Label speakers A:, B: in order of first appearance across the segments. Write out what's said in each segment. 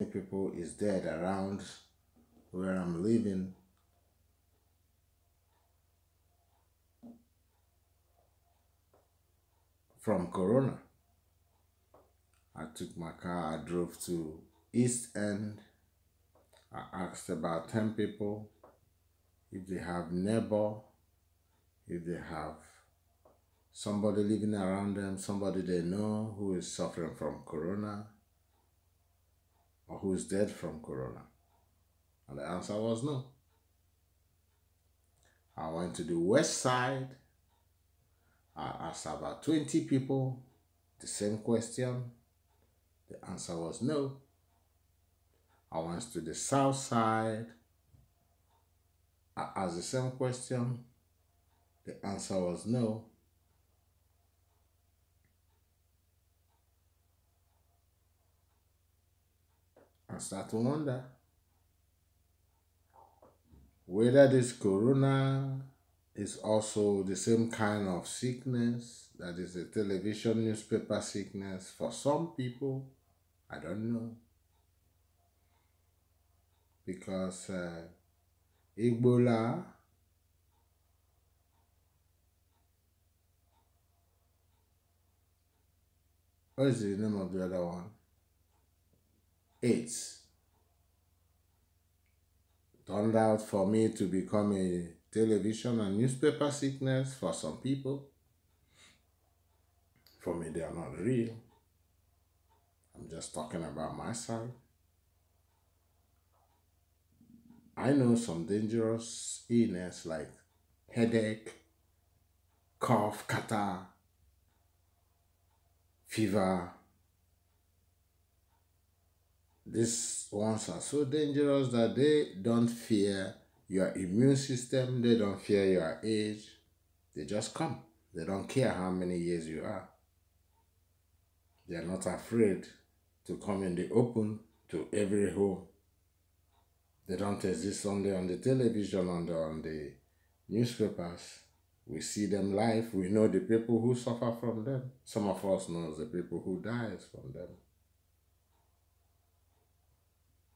A: people is dead around where I'm living from corona. I took my car, I drove to East End. I asked about 10 people if they have neighbor, if they have somebody living around them, somebody they know who is suffering from corona or who is dead from corona. And the answer was no. I went to the west side. I asked about 20 people the same question. The answer was no. I went to the south side. I asked the same question. The answer was no. I start to wonder whether this corona is also the same kind of sickness that is a television newspaper sickness for some people. I don't know. Because Ebola, what is the name of the other one? AIDS. Turned out for me to become a television and newspaper sickness for some people. For me, they are not real. I'm just talking about my side. I know some dangerous illness like headache, cough, catarrh, fever. These ones are so dangerous that they don't fear your immune system, they don't fear your age. They just come. They don't care how many years you are. They are not afraid to come in the open to every home. They don't exist only on the television, on the newspapers. We see them live. We know the people who suffer from them. Some of us know the people who dies from them.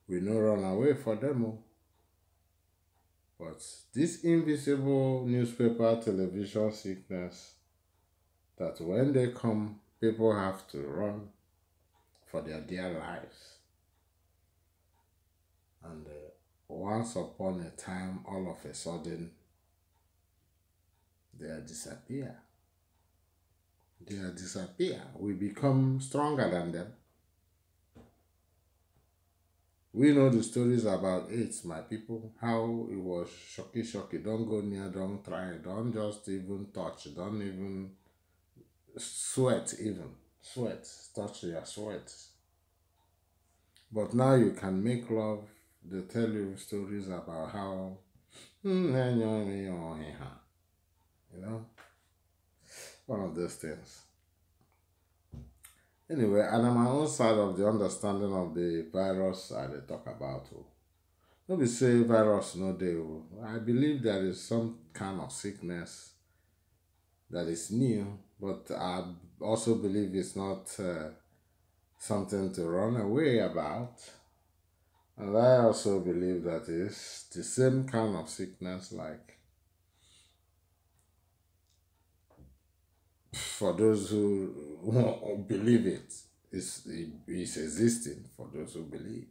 A: We no run away for them. But this invisible newspaper, television sickness, that when they come, people have to run for their dear lives. And once upon a time, all of a sudden, they disappear. They disappear. We become stronger than them. We know the stories about AIDS, my people, how it was shocky. Don't go near, don't try, don't just even touch, don't even sweat even. Sweat, touch your sweat. But now you can make love. They tell you stories about how, you know, one of those things. Anyway, and on my own side of the understanding of the virus I dey talk about. No be say virus no dey. I believe there is some kind of sickness that is new, but I also believe it's not something to run away about. And I also believe that it's the same kind of sickness like for those who believe it's existing for those who believe.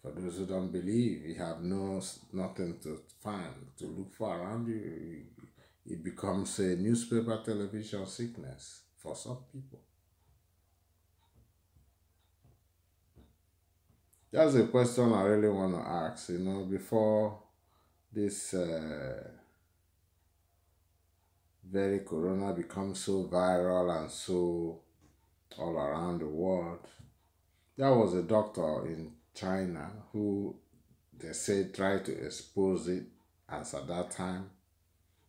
A: For those who don't believe, you have nothing to find, to look for around you. It becomes a newspaper television sickness for some people. That's a question I really want to ask, before this very corona becomes so viral and so all around the world. There was a doctor in China who they say tried to expose it, as at that time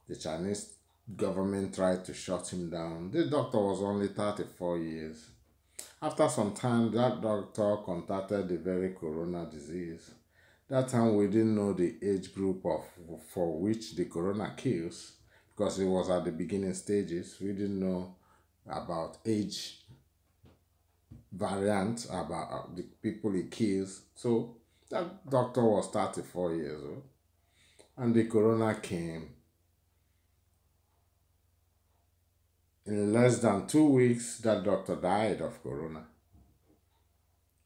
A: the Chinese government tried to shut him down. The doctor was only 34 years. After some time, that doctor contacted the very corona disease. That time we didn't know the age group for which the corona kills, because it was at the beginning stages. We didn't know about age variant about the people it kills. So that doctor was 34 years old, and the corona came. In less than 2 weeks, that doctor died of corona.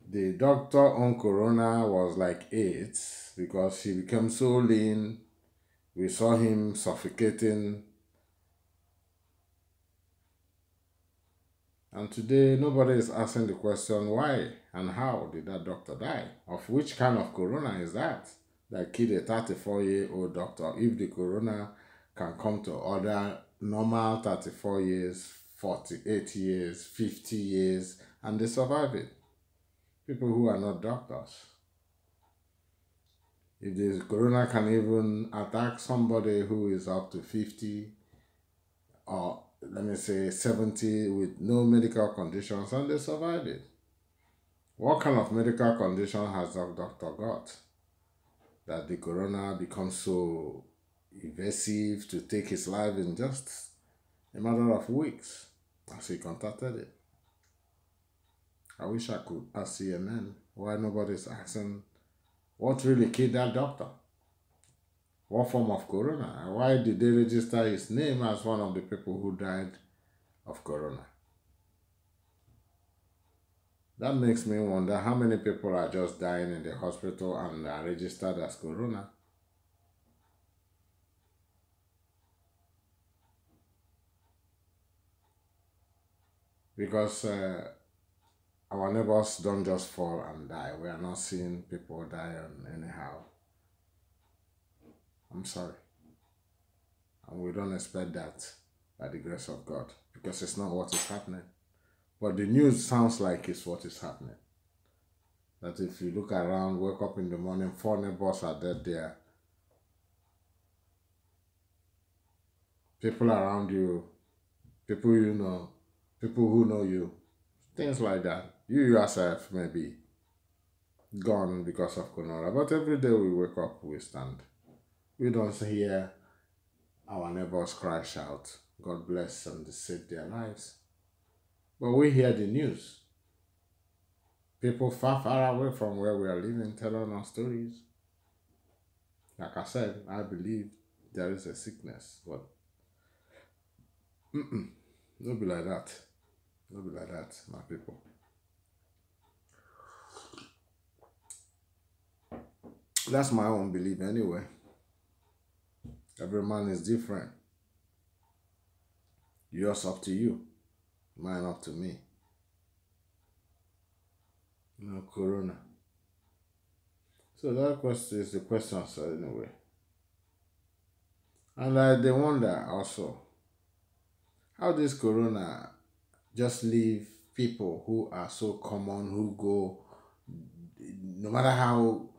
A: The doctor on corona was like eight because he became so lean. We saw him suffocating. And today, nobody is asking the question why and how did that doctor die? Of which kind of corona is that? That killed a 34-year-old doctor. If the corona can come to other normal 34 years, 48 years, 50 years, and they survive it. People who are not doctors. If the corona can even attack somebody who is up to 50 or let me say 70 with no medical conditions and they survive it. What kind of medical condition has that doctor got that the corona becomes so evasive to take his life in just a matter of weeks as he contacted it? I wish I could ask CNN why nobody's asking what really killed that doctor. What form of corona? And why did they register his name as one of the people who died of corona? That makes me wonder how many people are just dying in the hospital and are registered as corona. Because our neighbors don't just fall and die. We are not seeing people die anyhow. I'm sorry. And we don't expect that by the grace of God because it's not what is happening. But the news sounds like it's what is happening. That if you look around, wake up in the morning, 4 neighbors are dead there. People around you, people you know, people who know you, things like that. You yourself may be gone because of corona, but every day we wake up, we stand. We don't hear our neighbors crash out, God bless and save their lives. But we hear the news. People far, far away from where we are living telling us stories. Like I said, I believe there is a sickness, but don't be like that. Don't be like that, my people. That's my own belief anyway. Every man is different. Yours up to you, mine up to me. No corona. So that question is the question answered anyway. And they wonder also how this corona just leave people who are so common, who go, no matter how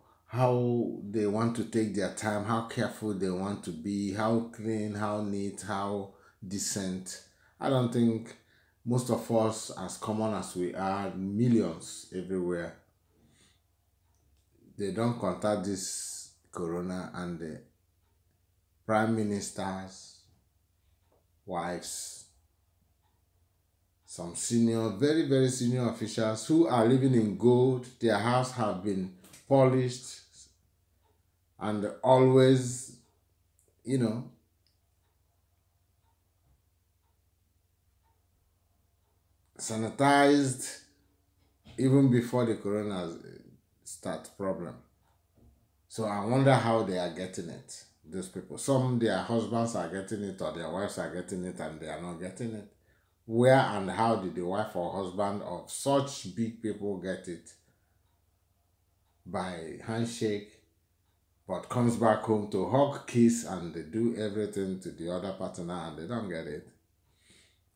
A: they want to take their time, how careful they want to be, how clean, how neat, how decent. I don't think most of us, as common as we are, millions everywhere, they don't contact this corona and the prime ministers, wives, some senior, very, very senior officials who are living in gold. Their house have been polished and always, you know, sanitized even before the corona start problem. So I wonder how they are getting it, those people. Some their husbands are getting it or their wives are getting it and they are not getting it. Where and how did the wife or husband of such big people get it? By handshake, but comes back home to hug, kiss, and they do everything to the other partner and they don't get it.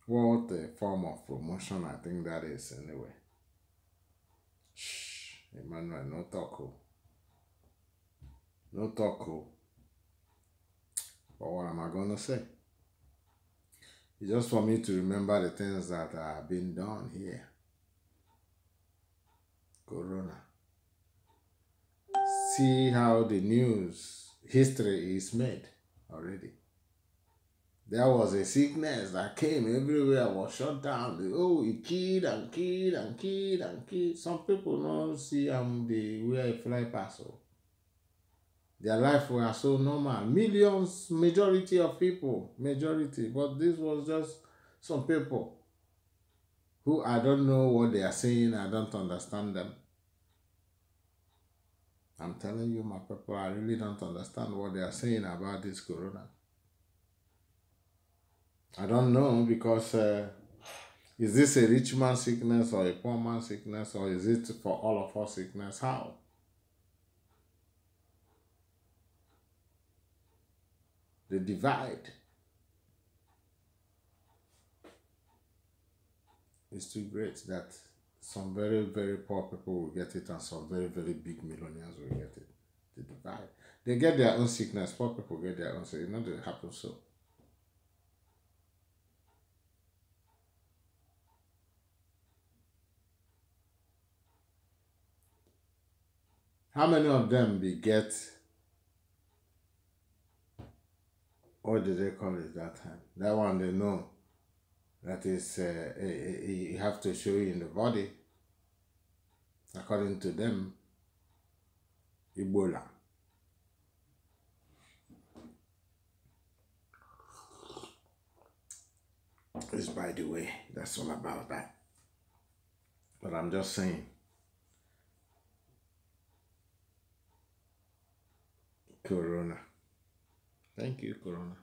A: What a form of promotion I think that is anyway. Shh, Emmanuel, no talk. No talk. But what am I going to say? It's just for me to remember the things that are being done here. Corona. See how the news history is made already. There was a sickness that came everywhere, was shut down. Oh, it killed and killed and killed and killed. Some people don't see the way a fly pass. Oh. Their life were so normal. Millions, majority of people, majority. But this was just some people who I don't know what they are saying. I don't understand them. I'm telling you, my people, I really don't understand what they are saying about this corona. I don't know because is this a rich man sickness or a poor man sickness, or is it for all of us sickness? How? The divide is too great that some very, very poor people will get it and some very, very big millionaires will get it. The divide. They get their own sickness, poor people get their own sickness. It not happen so. How many of them they get, what did they call it that time? That one they know. That is, you have to show you in the body. According to them, Ebola. Is by the way, that's all about that. But I'm just saying, Corona. Thank you, Corona.